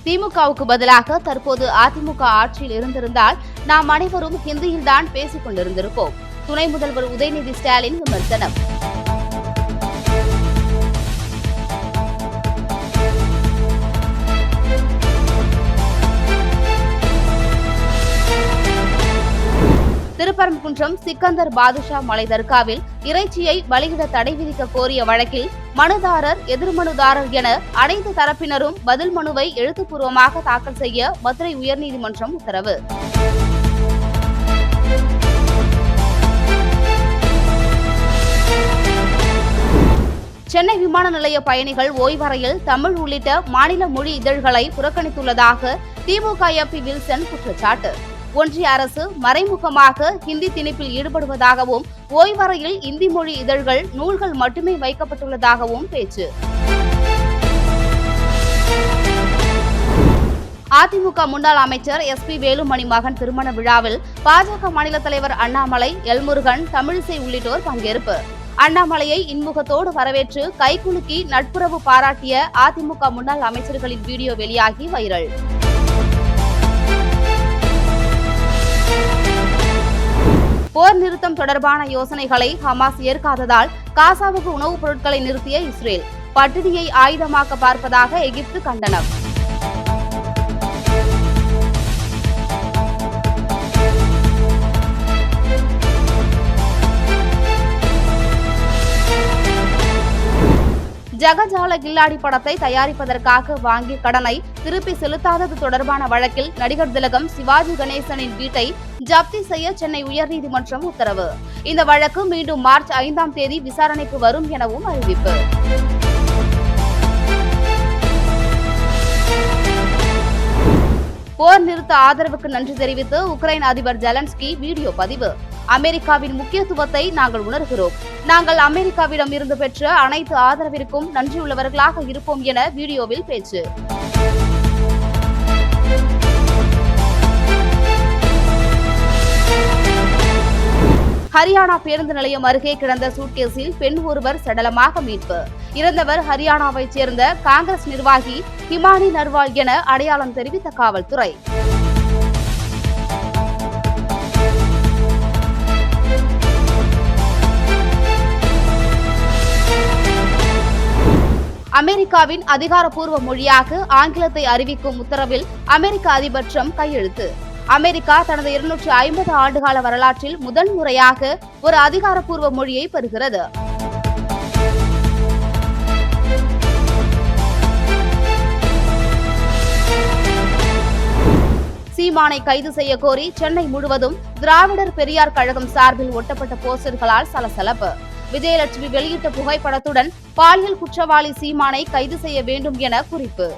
திமுகவுக்கு பதிலாக தற்போது அதிமுக ஆட்சியில் இருந்திருந்தால் நாம் அனைவரும் ஹிந்தியில்தான் பேசிக் கொண்டிருந்திருப்போம். துணை முதல்வர் உதயநிதி ஸ்டாலின் விமர்சனம். திருப்பரங்குன்றம் சிக்கந்தர் பாதுஷா மலை தர்காவில் இறைச்சியை பலியிட தடை விதிக்க கோரிய வழக்கில் மனுதாரர், எதிர்மனுதாரர் என அனைத்து தரப்பினரும் பதில் மனுவை எழுத்துப்பூர்வமாக தாக்கல் செய்ய மதுரை உயர்நீதிமன்றம் உத்தரவு. சென்னை விமான நிலைய பயணிகள் ஓய்வறையில் தமிழ் உள்ளிட்ட மாநில மொழி இதழ்களை புறக்கணித்துள்ளதாக திமுக எம்பி வில்சன் குற்றச்சாட்டு. ஒன்றிய அரசு மறைமுகமாக ஹிந்தி திணிப்பில் ஈடுபடுவதாகவும் ஓய்வறையில் இந்தி மொழி இதழ்கள், நூல்கள் மட்டுமே வைக்கப்பட்டுள்ளதாகவும் பேச்சு. அதிமுக முன்னாள் அமைச்சர் SP வேலுமணி மகன் திருமண விழாவில் பாஜக மாநில தலைவர் அண்ணாமலை, எல்முருகன், தமிழிசை உள்ளிட்டோர் பங்கேற்பு. அண்ணாமலையை இன்முகத்தோடு வரவேற்று கைகுலுக்கி நட்புறவு பாராட்டிய அதிமுக முன்னாள் அமைச்சர்களின் வீடியோ வெளியாகி வைரல். போர் நிறுத்தம் தொடர்பான யோசனைகளை ஹமாஸ் ஏற்காததால் காசாவுக்கு உணவுப் பொருட்களை நிறுத்திய இஸ்ரேல். பட்டினியை ஆயுதமாக்க பார்ப்பதாக எகிப்து கண்டனம். ஜகஜால கில்லாடி படத்தை தயாரிப்பதற்காக வாங்கிய கடனை திருப்பி செலுத்தாதது தொடர்பான வழக்கில் நடிகர் திலகம் சிவாஜி கணேசனின் வீட்டை ஜப்தி செய்ய சென்னை உயர்நீதிமன்றம் உத்தரவு. இந்த வழக்கு மீண்டும் மார்ச் 5ஆம் தேதி விசாரணைக்கு வரும் எனவும் அறிவிப்பு. போர் நிறுத்த ஆதரவுக்கு நன்றி தெரிவித்து உக்ரைன் அதிபர் ஜெலன்ஸ்கி வீடியோ பதிவு. அமெரிக்காவின் முக்கியத்துவத்தை நாங்கள் உணர்கிறோம். நாங்கள் அமெரிக்காவிடம் இருந்து பெற்ற அனைத்து ஆதரவிற்கும் நன்றியுள்ளவர்களாக இருப்போம் என வீடியோவில் பேச்சு. ஹரியானா பேருந்து நிலையம் அருகே கிடந்த சூட்கேஸில் பெண் ஒருவர் சடலமாக மீட்பு. இறந்தவர் ஹரியானாவைச் சேர்ந்த காங்கிரஸ் நிர்வாகி ஹிமானி நர்வால் என அடையாளம் தெரிவித்த காவல்துறை. அமெரிக்காவின் அதிகாரப்பூர்வ மொழியாக ஆங்கிலத்தை அறிவிக்கும் உத்தரவில் அமெரிக்க அதிபர் ட்ரம்ப் கையெழுத்து. அமெரிக்கா தனது 250 ஆண்டுகால வரலாற்றில் முதல் முறையாக ஒரு அதிகாரப்பூர்வ மொழியை பெறுகிறது. சீமானை கைது செய்ய கோரி சென்னை முழுவதும் திராவிடர் பெரியார் கழகம் சார்பில் ஒட்டப்பட்ட போஸ்டர்களால் சலசலப்பு. விஜயலட்சுமி வெளியிட்ட புகைப்படத்துடன் பாலியல் குற்றவாளி சீமானை கைது செய்ய வேண்டும் என குறிப்பு.